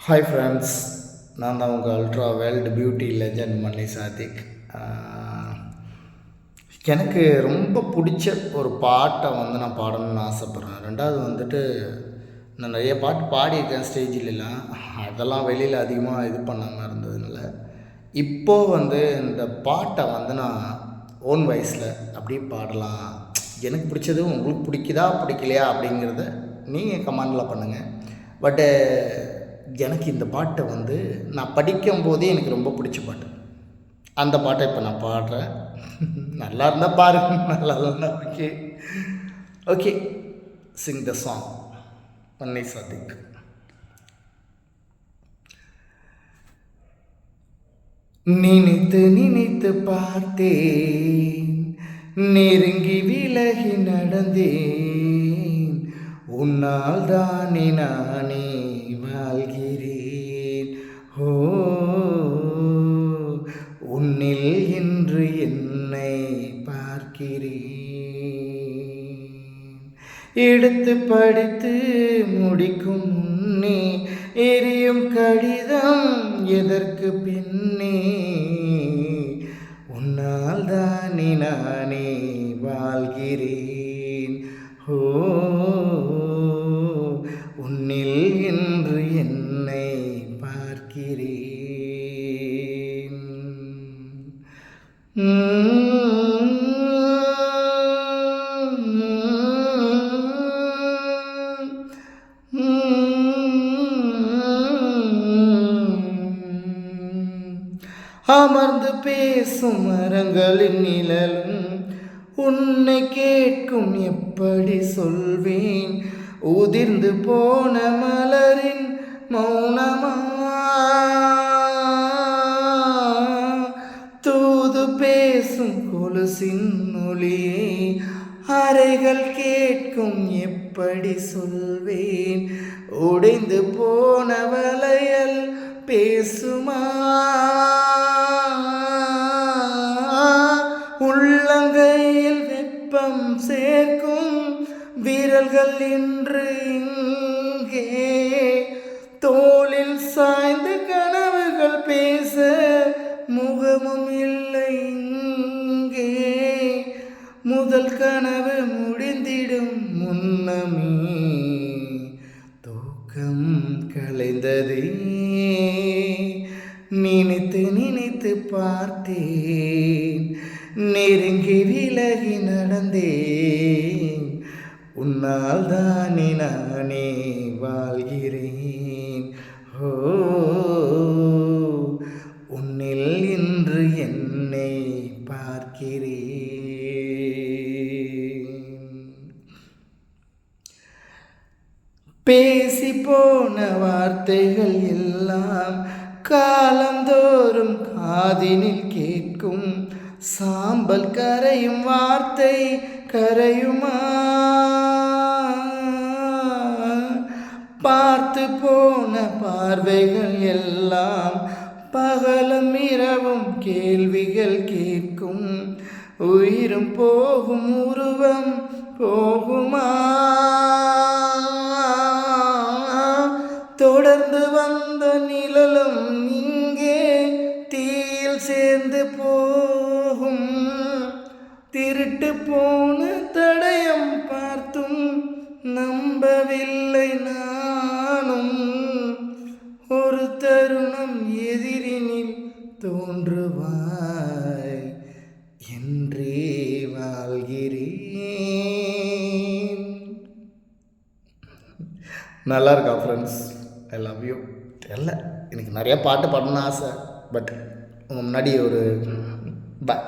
Hi friends, நான் தான் உங்கள் அல்ட்ரா வேர்ல்டு பியூட்டி லெஜண்ட் மன்னி சாதிக். எனக்கு ரொம்ப பிடிச்ச ஒரு பாட்டை நான் பாடணும்னு ஆசைப்பட்றேன். ரெண்டாவது நான் நிறைய பாட்டு பாடியிருக்கேன் ஸ்டேஜிலலாம். அதெல்லாம் வெளியில் அதிகமாக இது பண்ணாமல் இருந்ததுனால இப்போது இந்த பாட்டை நான் ஓன் வாய்ஸில் அப்படியே பாடலாம். எனக்கு பிடிச்சது உங்களுக்கு பிடிக்குதா பிடிக்கலையா அப்படிங்கிறத நீங்கள் கமெண்டில் பண்ணுங்கள். பட்டு எனக்கு இந்த பாட்டை நான் படிக்கும்போதே எனக்கு ரொம்ப பிடிச்ச பாட்டு. அந்த பாட்டை இப்போ நான் பாடுறேன். நல்லா இருந்தால் பாருங்க, நல்லா இல்லைன்னா okay. Okay, Singh the song. மன்னி சாதிக். நினைத்து நினைத்து பார்த்தேன், நெருங்கி விலகி நடந்தேன், உன்னால் தானே நானே வாழ்கிறேன். ஓ, உன்னில் இன்று என்னை பார்க்கிறேன். எடுத்து படித்து முடிக்கும் முன்னே எரியும் கடிதம் எதற்கு பின்னே, உன்னால் தானே நானே வாழ்கிறேன். ஓ, உன்னில் இன்று என்னை பார்க்கிறேன். அமர்ந்து பேசும் மரங்களின் நிழலும் உன்னை கேட்கும், எப்படி சொல்வேன்? உதிர்ந்து போன மலரின் மௌனமா, தூது பேசும் கொலுசின் ஒளியே அறைகள் கேட்கும், எப்படி சொல்வேன்? உடைந்து போன வளையல் பேசுமா, உள்ளங்கையில் வெப்பம் சேர்க்கும் வீரர்கள் இன்று இங்கே, தோளில் சாய்ந்த கனவுகள் பேச முகமும் இல்லை இங்கே, முதல் கனவு முடிந்திடும் முன்னமே தூக்கம் கலைந்ததே. நினைத்து நினைத்து பார்த்தேன், நெருங்கி விலகி நடந்தேன், உன்னால் தானே நானே வாழ்கிறேன். ஓ, உன்னில் இன்று என்னை பார்க்கிறேன். பேசி போன வார்த்தைகள் எல்லாம் காலந்தோறும் காதினில் கேட்கும், சாம்பல் கரையும் வார்த்தை கரையுமா, பார்த்து போன பார்வைகள் எல்லாம் பகலும் இரவும் கேள்விகள் கேட்கும், உயிரும் போகும் உருவம் போகுமா, தொடர்ந்து வந்த நிழலும் இங்கே தீயில் சேர்ந்து போகும், திருட்டு போன தடயம் பார்த்தும் நம்பவில்லை நானும், ஒரு தருணம் எதிரினில் தோன்றுவாய் என்றே வாழ்கிறேன். நல்லா இருக்கா ஃப்ரெண்ட்ஸ்? I love you. தெரியல, எனக்கு நிறையா பாட்டு பாடணும்னு ஆசை. பட் உங்கள் முன்னாடி ஒரு பாய்.